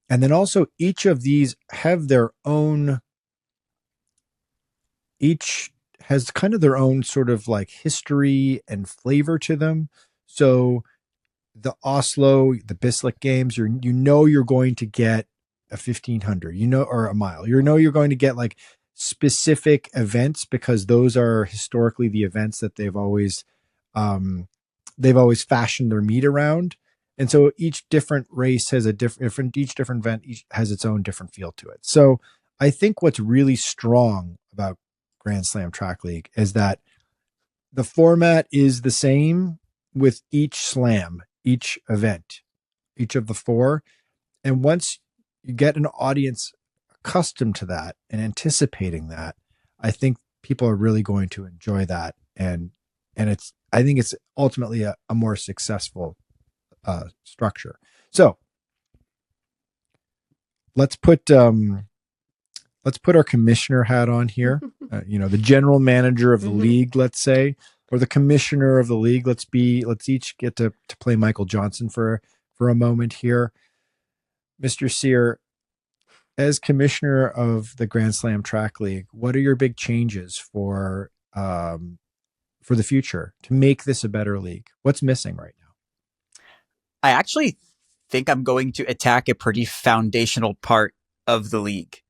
And then also each of these have their own, each has kind of their own sort of like history and flavor to them. So the Oslo, the Bislett games, you're going to get a 1500, or a mile, you're going to get like specific events because those are historically the events that they've always fashioned their meet around. And so each different race has each different event has its own different feel to it. So I think what's really strong about Grand Slam Track League is that the format is the same with each slam, each event, each of the four. And once you get an audience accustomed to that and anticipating that, I think people are really going to enjoy that. And I think it's ultimately a more successful structure. So let's put our commissioner hat on here. The general manager of the league, let's say, or the commissioner of the league. Let's each get to play Michael Johnson for a moment here. Mr. Sear, as commissioner of the Grand Slam Track League, what are your big changes for the future to make this a better league? What's missing right now? I actually think I'm going to attack a pretty foundational part of the league.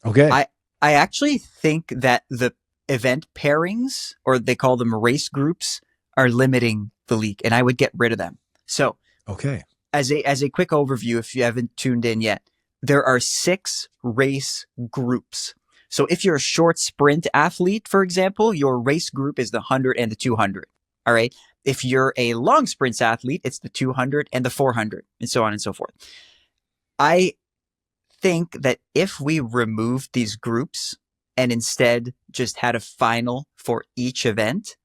Okay. I actually think that the event pairings, or they call them race groups, are limiting the league, and I would get rid of them. So, okay. As a quick overview, if you haven't tuned in yet, there are 6 race groups. So if you're a short sprint athlete, for example, your race group is the 100 and the 200. All right. If you're a long sprint athlete, it's the 200 and the 400, and so on and so forth. I think that if we removed these groups and instead just had a final for each event,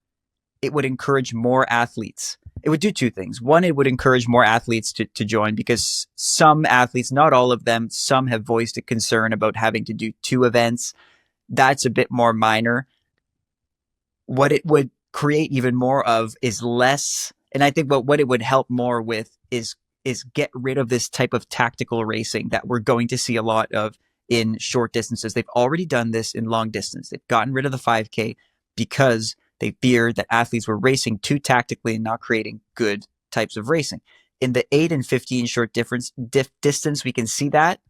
it would encourage more athletes. It would do 2 things. One, it would encourage more athletes to join, because some athletes, not all of them, some have voiced a concern about having to do 2 events. That's a bit more minor. What it would create even more of is less, and I think what it would help more with is get rid of this type of tactical racing that we're going to see a lot of in short distances. They've already done this in long distance. They've gotten rid of the 5K because they feared that athletes were racing too tactically and not creating good types of racing. In the 8 and 15 short distance, we can see that.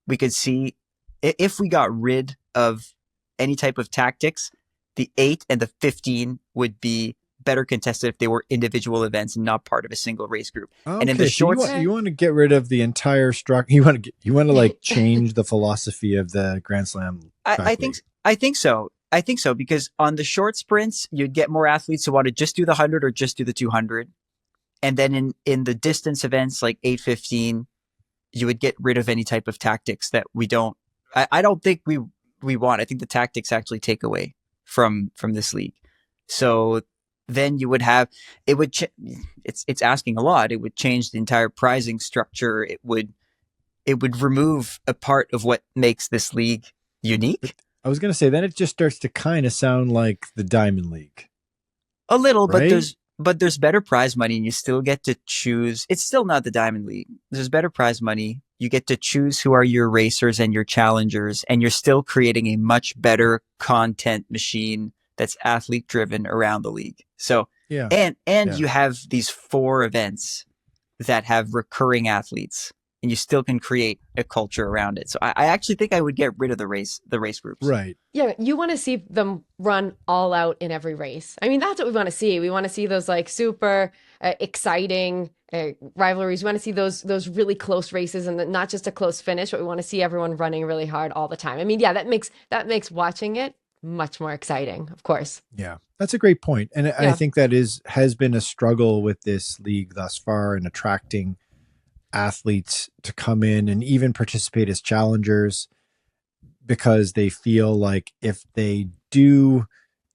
We could see if we got rid of any type of tactics, the 8 and the 15 would be better contested if they were individual events and not part of a single race group. Okay, and in the short, so you want to get rid of the entire structure. You want to like change the philosophy of the Grand Slam. I think so. I think so, because on the short sprints, you'd get more athletes who want to just do the 100 or just do the 200. And then in the distance events like 8:15, you would get rid of any type of tactics that we don't. I don't think we want. I think the tactics actually take away from this league. So then you would have it's asking a lot. It would change the entire pricing structure. It would remove a part of what makes this league unique. I was going to say, then it just starts to kind of sound like the Diamond League. A little, right? but there's better prize money, and you still get to choose. It's still not the Diamond League. There's better prize money. You get to choose who are your racers and your challengers, and you're still creating a much better content machine that's athlete driven around the league. So, yeah. And you have these 4 events that have recurring athletes, and you still can create a culture around it. So I actually think I would get rid of the race groups. Right. Yeah, you want to see them run all out in every race. I mean, that's what we want to see. We want to see those like super exciting rivalries. We want to see those really close races, and not just a close finish, but we want to see everyone running really hard all the time. I mean, yeah, that makes watching it much more exciting, of course. Yeah, that's a great point. And I think that has been a struggle with this league thus far in attracting athletes to come in and even participate as challengers, because they feel like if they do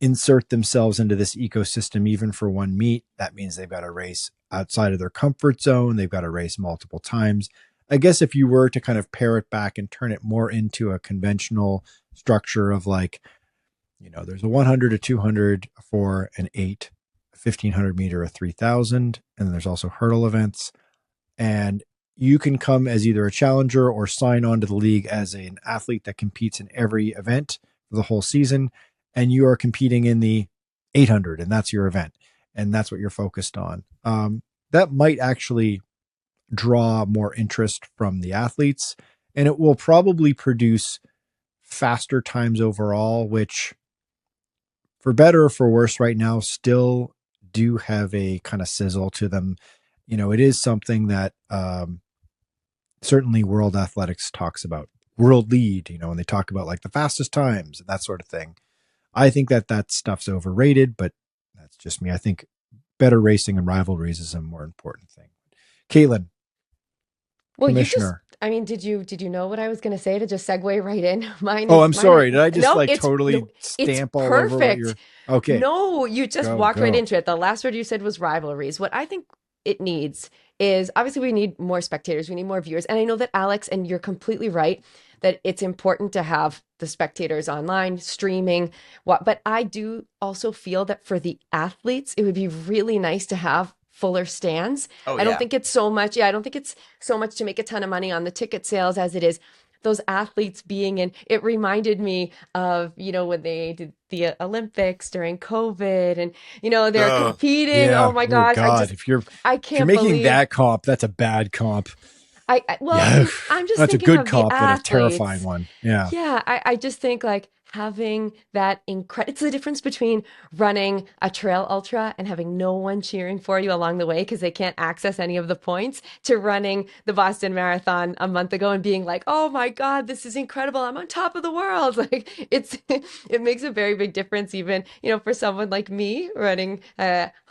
insert themselves into this ecosystem even for one meet. That means they've got to race outside of their comfort zone. They've got to race multiple times. I guess if you were to kind of pare it back and turn it more into a conventional structure of like, there's a 100, a 200, a 4, an 8, a 1500 meter, a 3000, and then there's also hurdle events. And you can come as either a challenger or sign on to the league as an athlete that competes in every event for the whole season. And you are competing in the 800, and that's your event. And that's what you're focused on. That might actually draw more interest from the athletes, and it will probably produce faster times overall, which for better or for worse right now still do have a kind of sizzle to them. It is something that certainly World Athletics talks about, world lead, when they talk about like the fastest times and that sort of thing. I think that stuff's overrated, but that's just me. I think better racing and rivalries is a more important thing. Caitlin, well, Commissioner. did you know what I was going to say to just segue right in? I'm sorry. Did I just totally it's stamp all perfect. over what you're... Okay. No, you just walked right into it. The last word you said was rivalries. What I think it needs is, obviously we need more spectators, we need more viewers. And I know that Alex, and you're completely right, that it's important to have the spectators online streaming. But I do also feel that for the athletes, it would be really nice to have fuller stands. I don't think it's so much. I don't think it's so much to make a ton of money on the ticket sales as it is those athletes being in. It reminded me of, when they did the Olympics during COVID, and they're competing. Yeah. Oh my gosh. God. I If can't you're making believe that comp, that's a bad comp. I'm just that's a thinking good of comp, the but a athletes. terrifying one. Yeah. Yeah. I just think like having that it's the difference between running a trail ultra and having no one cheering for you along the way because they can't access any of the points, to running the Boston Marathon a month ago and being like, oh my God, this is incredible. I'm on top of the world. Like it makes a very big difference, even, for someone like me running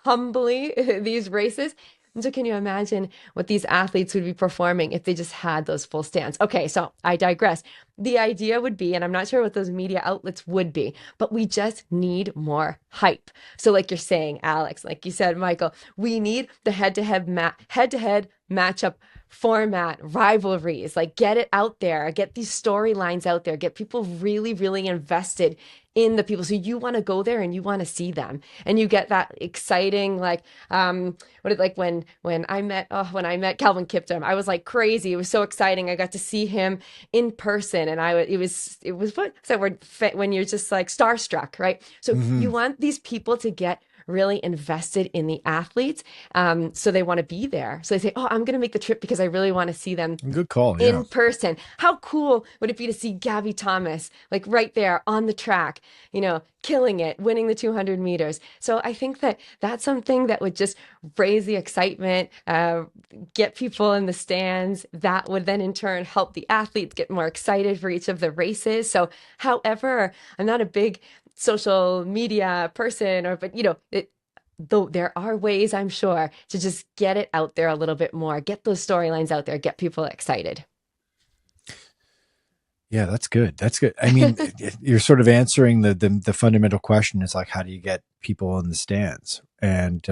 humbly these races. And so can you imagine what these athletes would be performing if they just had those full stands? Okay, so I digress. The idea would be, and I'm not sure what those media outlets would be, but we just need more hype. So like you're saying, Alex, like you said, Michael, we need the head-to-head matchup format, rivalries, like get it out there, get these storylines out there, get people really, really invested in the people. So you want to go there and you want to see them, and you get that exciting, like, when I met Calvin Kiptum, I was like crazy. It was so exciting. I got to see him in person, and it was what's that word, when you're just like starstruck, right? So you want these people to get really invested in the athletes. So they want to be there. So they say, oh, I'm going to make the trip because I really want to see them. Good call. In person. How cool would it be to see Gabby Thomas, like right there on the track, killing it, winning the 200 meters. So I think that that's something that would just raise the excitement, get people in the stands. That would then in turn help the athletes get more excited for each of the races. So however, I'm not a big social media person, though there are ways, I'm sure, to just get it out there a little bit more, get those storylines out there, get people excited. Yeah, that's good. That's good. I mean, you're sort of answering the fundamental question is like, how do you get people in the stands? And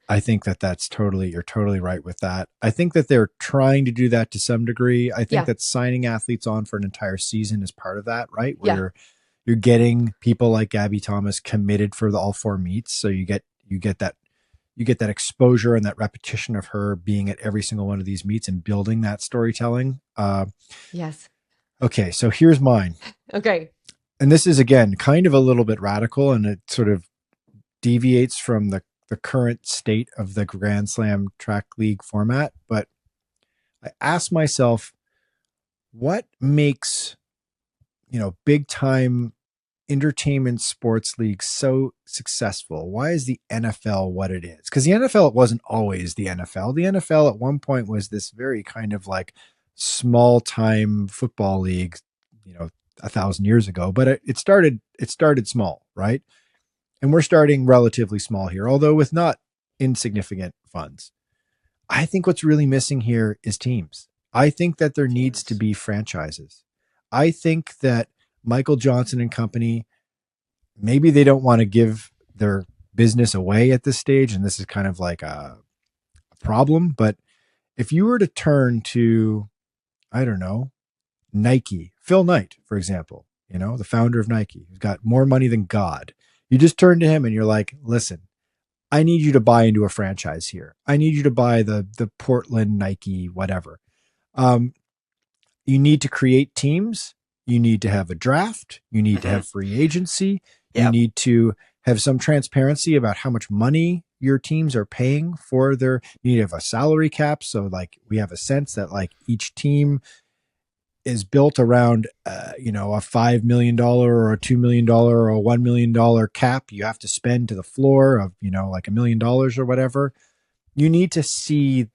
I think you're totally right with that. I think that they're trying to do that to some degree. I think that signing athletes on for an entire season is part of that, right? Where you're getting people like Gabby Thomas committed for all 4 meets. So you get that exposure and that repetition of her being at every single one of these meets and building that storytelling. Yes. Okay. So here's mine. Okay. And this is, again, kind of a little bit radical, and it sort of deviates from the current state of the Grand Slam track league format. But I asked myself, what makes, big time entertainment sports leagues so successful? Why is the NFL what it is? Because the NFL, it wasn't always the NFL. The NFL at one point was this very kind of like small time football league, 1,000 years ago, but it started small, right? And we're starting relatively small here, although with not insignificant funds. I think what's really missing here is teams. I think that there needs to be franchises. I think that Michael Johnson and company maybe they don't want to give their business away at this stage, and this is kind of like a problem. But if you were to turn to, I don't know, Nike, Phil Knight, for example, the founder of Nike, who's got more money than God, you just turn to him and you're like, listen, I need you to buy into a franchise here. I need you to buy the Portland Nike, whatever. You need to create teams. You need to have a draft. You need to have free agency. You need to have some transparency about how much money your teams are paying for you need to have a salary cap. So like we have a sense that like each team is built around, a $5 million or a $2 million or a $1 million cap you have to spend to the floor of, like $1 million or whatever. You need to see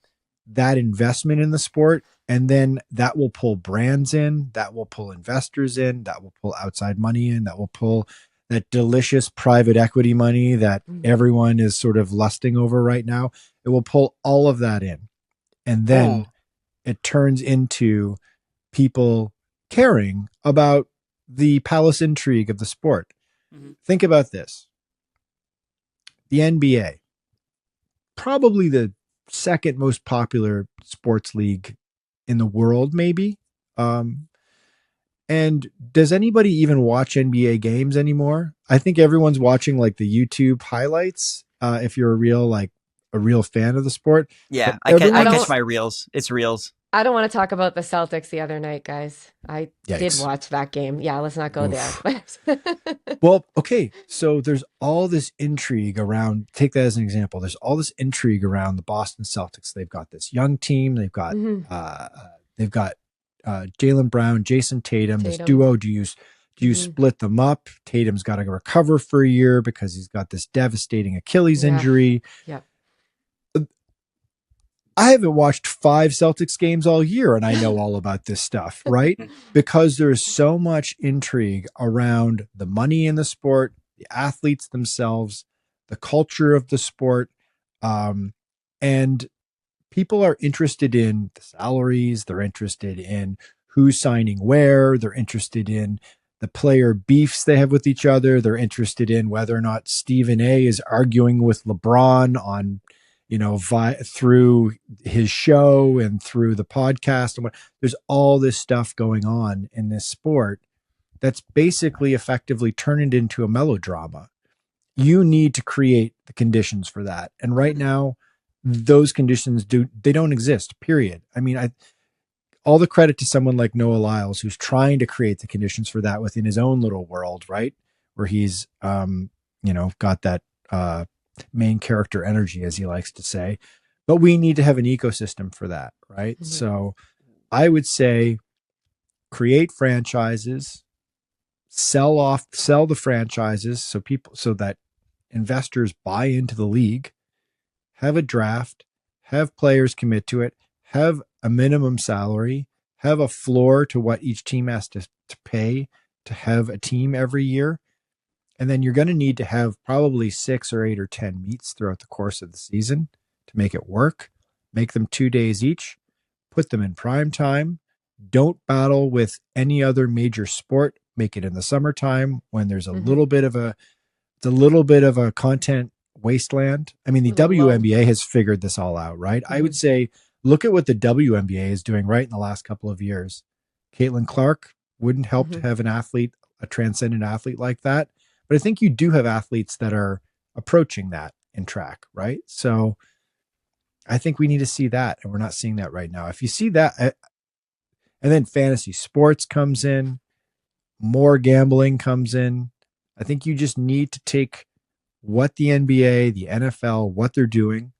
that investment in the sport. And then that will pull brands in, that will pull investors in, that will pull outside money in, that will pull that delicious private equity money that everyone is sort of lusting over right now. It will pull all of that in. And then it turns into people caring about the palace intrigue of the sport. Think about this. The NBA, probably the second most popular sports league in the world, maybe. And does anybody even watch NBA games anymore? I think everyone's watching like the YouTube highlights. If you're a real fan of the sport. Yeah, I catch my reels. It's reels. I don't want to talk about the Celtics the other night, guys. I did watch that game. Yeah, let's not go there. Well, okay. So there's all this intrigue around, take that as an example. There's all this intrigue around the Boston Celtics. They've got this young team. They've got Jaylen Brown, Jason Tatum, this duo. Do you split them up? Tatum's got to recover for a year because he's got this devastating Achilles injury. Yeah. I haven't watched 5 Celtics games all year, and I know all about this stuff, right? Because there's so much intrigue around the money in the sport, the athletes themselves, the culture of the sport, and people are interested in the salaries. They're interested in who's signing where. They're interested in the player beefs they have with each other. They're interested in whether or not Stephen A is arguing with LeBron on, through his show and through the podcast. And there's all this stuff going on in this sport that's basically effectively turned it into a melodrama. You need to create the conditions for that. And right now, those conditions don't exist, period. I mean, all the credit to someone like Noah Lyles, who's trying to create the conditions for that within his own little world, right? Where he's, got that main character energy, as he likes to say. But we need to have an ecosystem for that, right? So I would say create franchises, sell the franchises so that investors buy into the league, have a draft, have players commit to it, have a minimum salary, have a floor to what each team has to pay to have a team every year. And then you're going to need to have probably 6 or 8 or 10 meets throughout the course of the season to make it work. Make them 2 days each, put them in prime time. Don't battle with any other major sport. Make it in the summertime when there's a little bit of a content wasteland. I mean, the WNBA has figured this all out, right? I would say, look at what the WNBA is doing right in the last couple of years. Caitlin Clark wouldn't help to have a transcendent athlete like that. But I think you do have athletes that are approaching that in track, right? So I think we need to see that, and we're not seeing that right now. If you see that, and then fantasy sports comes in, more gambling comes in, I think you just need to take what the NBA, the NFL, what they're doing,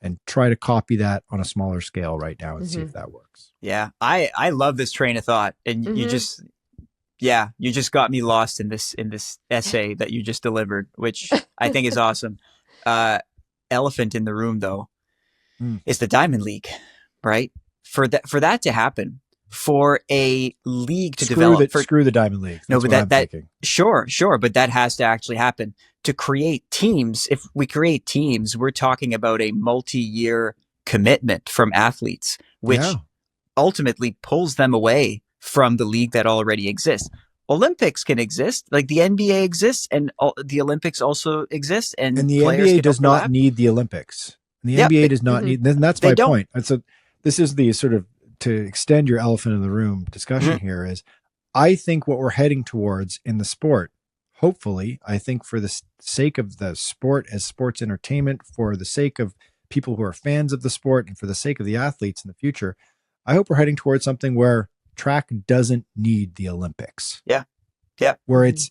and try to copy that on a smaller scale right now and see if that works. Yeah, I love this train of thought, and you just got me lost in this essay that you just delivered, which I think is awesome. Elephant in the room, though, is the Diamond League, right? For that to happen, for a league to develop, screw the Diamond League. That's sure, but that has to actually happen to create teams. If we create teams, we're talking about a multi-year commitment from athletes, which ultimately pulls them away from the league that already exists. Olympics can exist. Like the NBA exists, and the Olympics also exist, and the players NBA can does overlap. not need the Olympics. And the Yep, NBA does not need, and that's they my don't. point. And so this is the sort of, to extend your elephant in the room discussion here, is I think what we're heading towards in the sport, hopefully, I think for the sake of the sport as sports entertainment, for the sake of people who are fans of the sport, and for the sake of the athletes in the future, I hope we're heading towards something where track doesn't need the Olympics. Yeah. Where it's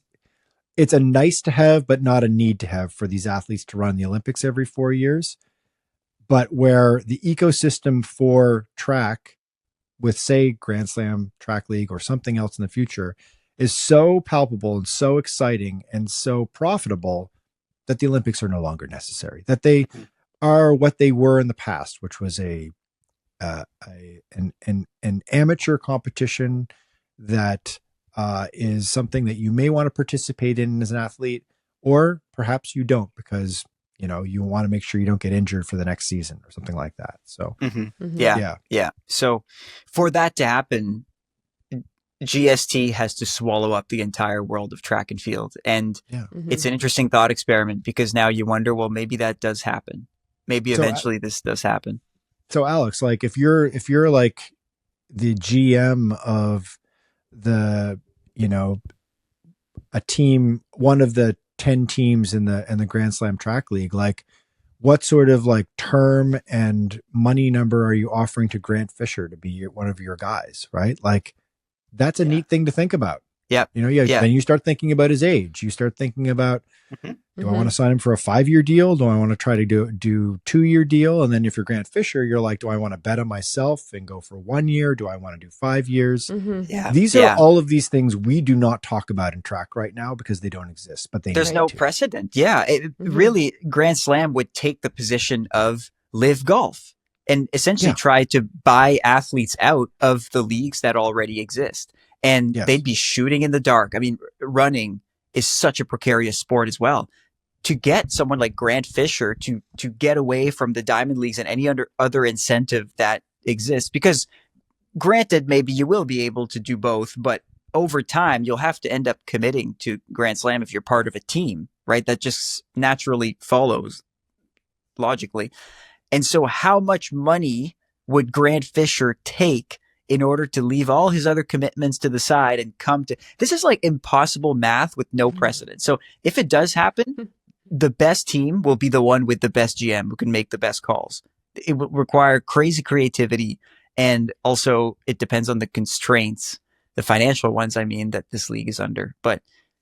a nice to have, but not a need to have for these athletes to run the Olympics every 4 years. But where the ecosystem for track with, say, Grand Slam, Track League, or something else in the future is so palpable and so exciting and so profitable that the Olympics are no longer necessary, that they are what they were in the past, which was an amateur competition that is something that you may want to participate in as an athlete, or perhaps you don't, because you want to make sure you don't get injured for the next season or something like that. So yeah. So for that to happen, GST has to swallow up the entire world of track and field. And it's an interesting thought experiment, because now you wonder, well, maybe that does happen. Maybe eventually this does happen. So Alex, like if you're like the GM of the, a team, one of the 10 teams in the Grand Slam Track League, like what sort of like term and money number are you offering to Grant Fisher to be one of your guys, right? Like that's a neat thing to think about. Yeah. Then you start thinking about his age. You start thinking about, do I want to sign him for a 5-year deal? Do I want to try to do 2-year deal? And then if you're Grant Fisher, you're like, do I want to bet on myself and go for 1 year? Do I want to do 5 years? These are all of these things we do not talk about in track right now because they don't exist, but there's no precedent. Yeah. Really, Grand Slam would take the position of Live Golf and essentially try to buy athletes out of the leagues that already exist. And they'd be shooting in the dark. I mean, running is such a precarious sport as well. To get someone like Grant Fisher to get away from the diamond leagues and any other incentive that exists, because granted, maybe you will be able to do both, but over time, you'll have to end up committing to Grand Slam if you're part of a team, right? That just naturally follows logically. And so how much money would Grant Fisher take in order to leave all his other commitments to the side and come to this? Is like impossible math with no precedent. So if it does happen, the best team will be the one with the best GM who can make the best calls. It will require crazy creativity. And also it depends on the constraints, the financial ones, I mean, that this league is under. But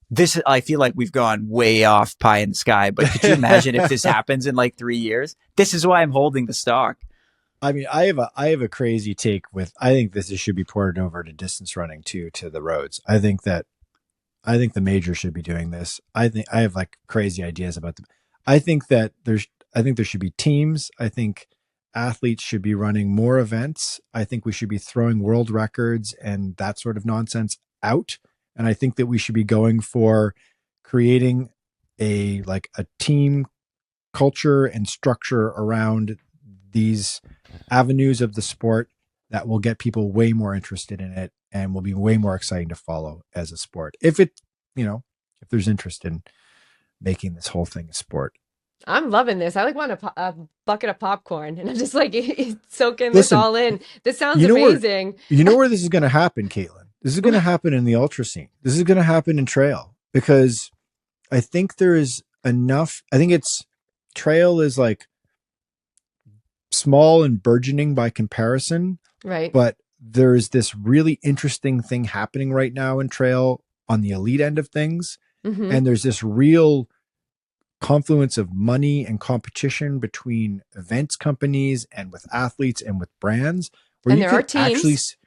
this, I feel like we've gone way off pie in the sky, but could you imagine if this happens in like 3 years? This is why I'm holding the stock. I mean, I have a crazy take with, I think this should be ported over to distance running too, to the roads. I think the major should be doing this. I have like crazy ideas about them. I think there should be teams. I think athletes should be running more events. I think we should be throwing world records and that sort of nonsense out. And I think that we should be going for creating a team culture and structure around these avenues of the sport that will get people way more interested in it and will be way more exciting to follow as a sport. If there's interest in making this whole thing a sport. I'm loving this. I want a bucket of popcorn and I'm just like soaking this all in. This sounds amazing. You know where this is going to happen, Caitlin? This is going to happen in the ultra scene. This is going to happen in trail, because I think there is enough. I think trail is like small and burgeoning by comparison. Right. But there's this really interesting thing happening right now in trail on the elite end of things. And there's this real confluence of money and competition between events companies and with athletes and with brands, where and you there are teams.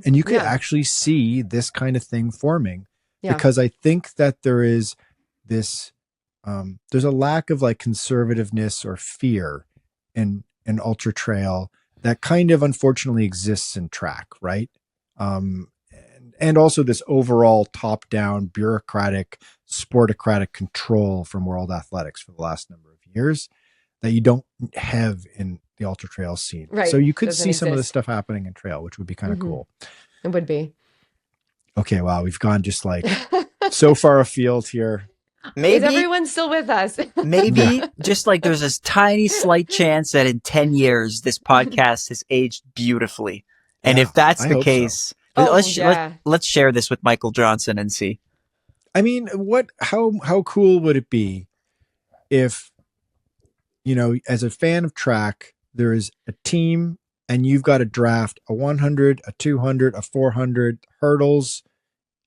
And you could actually see this kind of thing forming, because I think that there is this, there's a lack of like conservativeness or fear in ultra trail that kind of unfortunately exists in track, right? And also this overall top-down bureaucratic, sportocratic control from world athletics for the last number of years that you don't have in the ultra trail scene. Right. So you could see some of this stuff happening in trail, which would be kind of cool. It would be. Okay, wow, we've gone just like so far afield here. Maybe Is everyone still with us? maybe just like there's this tiny slight chance that in 10 years this podcast has aged beautifully. And if that's the case, let's share this with Michael Johnson and see. I mean, how cool would it be if, as a fan of track, there is a team and you've got to draft a 100, a 200, a 400 hurdles,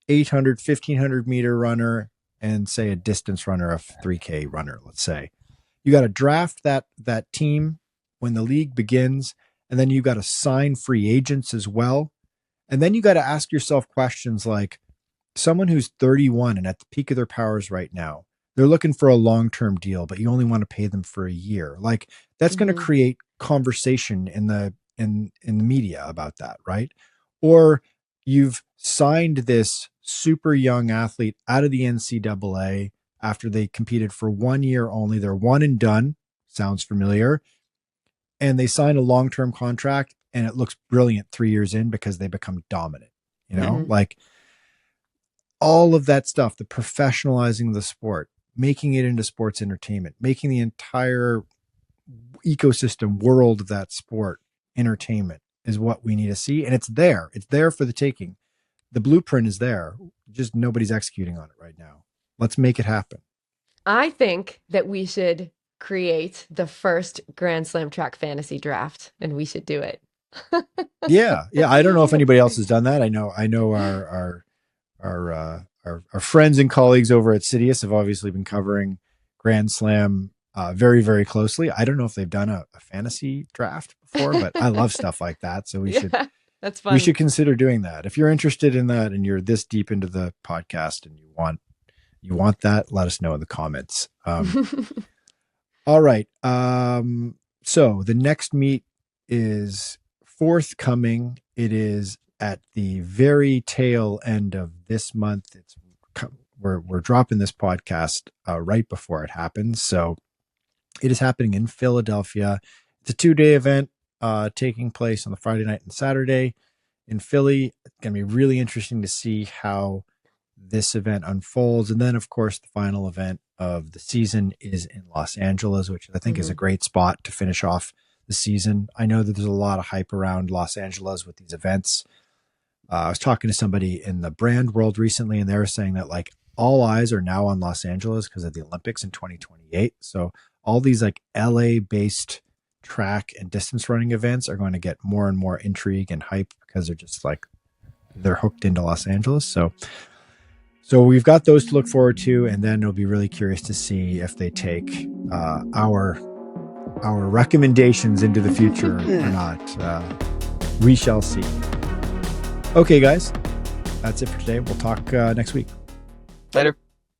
800, 1500 meter runner, and say a distance runner, a 3K runner, let's say. You got to draft that team when the league begins, and then you got to sign free agents as well. And then you got to ask yourself questions like, someone who's 31 and at the peak of their powers right now, they're looking for a long-term deal, but you only want to pay them for a year. Like, that's going to create conversation in the media about that, right? Or you've signed this super young athlete out of the NCAA after they competed for 1 year only. They're one and done. Sounds familiar. And they sign a long-term contract and it looks brilliant 3 years in because they become dominant, like all of that stuff, the professionalizing of the sport, making it into sports entertainment, making the entire ecosystem world of that sport entertainment is what we need to see. And it's there for the taking. The blueprint is there. Just nobody's executing on it right now. Let's make it happen. I think that we should create the first Grand Slam track fantasy draft, and we should do it. Yeah. I don't know if anybody else has done that. I know our friends and colleagues over at Sidious have obviously been covering Grand Slam very, very closely. I don't know if they've done a fantasy draft before, but I love stuff like that. So that's fun. We should consider doing that. If you're interested in that and you're this deep into the podcast and you want that, let us know in the comments. All right. So the next meet is forthcoming. It is at the very tail end of this month. We're dropping this podcast right before it happens. So it is happening in Philadelphia. It's a 2-day event taking place on the Friday night and Saturday in Philly. It's going to be really interesting to see how this event unfolds. And then, of course, the final event of the season is in Los Angeles, which I think is a great spot to finish off the season. I know that there's a lot of hype around Los Angeles with these events. I was talking to somebody in the brand world recently, and they were saying that like all eyes are now on Los Angeles because of the Olympics in 2028. So all these like LA based track and distance running events are going to get more and more intrigue and hype because they're just like, they're hooked into Los Angeles. So we've got those to look forward to, and then it'll be really curious to see if they take our recommendations into the future or not. We shall see. Okay, guys, that's it for today. We'll talk next week. Later.